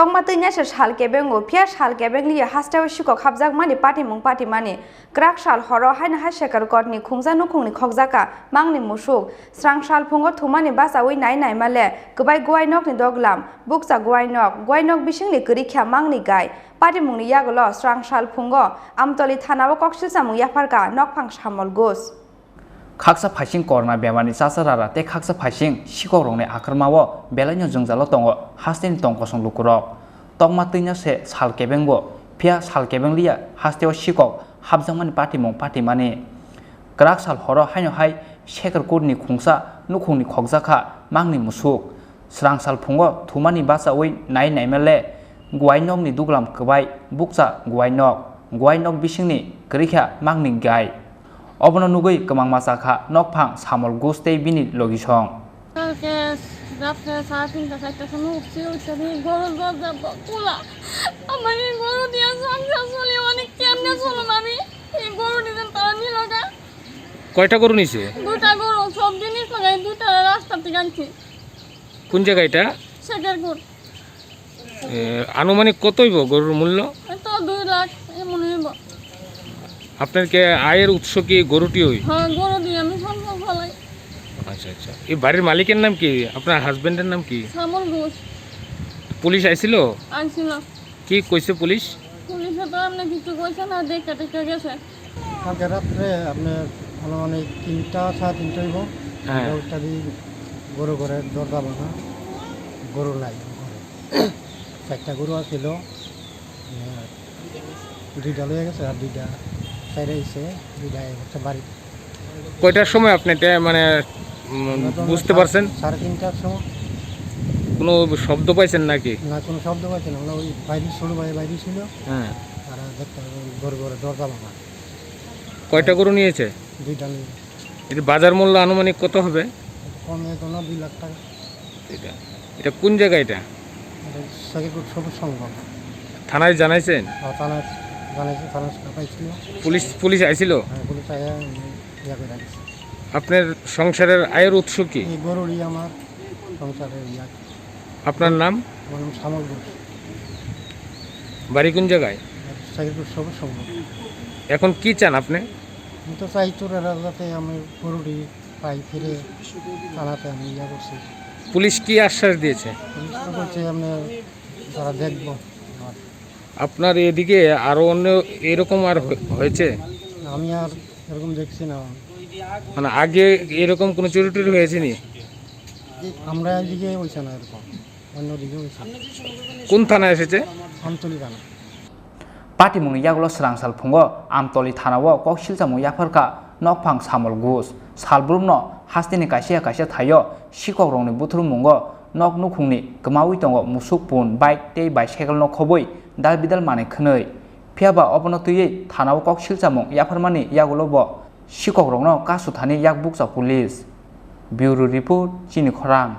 tongma tnya se sal kebengo pia sal kebeng li hastaw shiko khabjak mani party mani krak sal horo haina ha shekar kotni khungja no khungni khokjaka mangni musuk srang sal phungo thumani basawi nai male gbai gwai nok ni doglam buksa gwai nok bisingni kri kha mangni gai party mungni yagolo srang sal phungo amtoli thanawo koksil samung yafarka nokphang samol gos Kaksa phasing korna bemani sasarara te kaksa phasing sikorongni akramawo belanyo jongjalo tongo hasteni tongkosong lukurok tongma tnya se sal kebengbo pia sal kebeng liya hasteo sikok habjangmani party mani krak sal horo haino hai sheker kurni khungsa nukhungni khokjaka mangni musuk srang sal phungo thumani basa oi nai mele guainok ni duglam kbai buksa guainok bisingni krikha mangni gai Obono nugui kemang masaka nokphang samol guste bini logisong. কয়টা গরু নিছে? দুটা গরু সব জিনিস লাগাই দুটা রাস্তা থেকে আনছি। কোন জায়গা এটা? শেখেরপুর। আনুমানিক কত হইব গরুর মূল্য? তো 2 লাখ এমন হইব। আপনার কে আয়ের উৎস কি গরুটি হই? হ্যাঁ গরু দিয়ে আমি সংসার চালাই। আচ্ছা এই বাড়ির মালিকের নাম কি? আপনার হাজবেন্ডের নাম কি? সামল ঘোষ। পুলিশ আইছিল? আইছিল। কি কইছে পুলিশ? পুলিশে তো আপনি কিছু কইছে না দেখে গেছে। কালকে রাত্রে আপনি আনুমানিক 3টা 3:30 হইব। হ্যাঁ। ওটা দি গরু ঘরে দরজা ভাঙা গরু নাই ঘরে। 4টা গরু আছিল। দুইটা লয়ে গেছে আর দুইটা বাইরে এসে দুইটা একটা বাড়ি কয়টার সময় আপনি এটা মানে বুঝতে পারছেন? 3:30টার সময়। কোনো শব্দ পাইছেন নাকি? না কোনো শব্দ পাইছে না, ওই বাইরে ছোট ভাই বাইরে ছিল। হ্যাঁ। আর দেখতে গরু ঘরে দরজা ভাঙা। কয়টা গরু নিয়েছে? দুইটা নিয়ে। এটা বাজার মূল্য আনুমানিক কত হবে? কমে তো না 2 লাখ টাকা। এটা কোন জায়গা এটা? এটা শেখেরপুর সবুজ সংঘ। থানায় জানাইছেন? থানায় জানাইছে, থানায় পাইছিল। পুলিশ আইছিল? হ্যাঁ পুলিশ আয়া ইয়া করে রাখছে। আপনার সংসারের আয়ের উৎস কি? এই গরুরই আমার সংসারের ইয়া। আপনার নাম? আমার নাম সামল ঘোষ। বাড়ি কোন জায়গায়? শেখেরপুর সবুজ সংঘ। এখন কি চান আপনি? আমি তো চাই চোরেরা যাতে আমি গরুটি পাই ফিরে থানাতে আমি ইয়া করছি। পুলিশ কি আশ্বাস দিয়েছে? পুলিশ তো বলছে আপনি তারা দেখবো। আপনার এদিকে আরো অন্য এরকম আর হয়েছে? আমি আর এরকম দেখছি না। মানে আগে এরকম কোনো চুরি টুরি হয়েছে নি? আমরা এদিকে হয়েছে না এরকম, অন্যদিকে হয়েছে। কোন থানায় এসেছে? আমতলি থানা। Party mungni yagulo srang sal phungo amtoli thanawo koksil jamu yafarka nokphang samol gus salbrumno hastini kaisia thayo sikokrongni buthrum mungo nok nukhungni gmawi tongo musuk pun bike tei bicycle no khoboi dal bidal mane khwnei phiaba obono tuiye thanawo koksil jamu yafarmani yagulo bo sikokrongno kasu thani yak buksa police bureau report chini khorang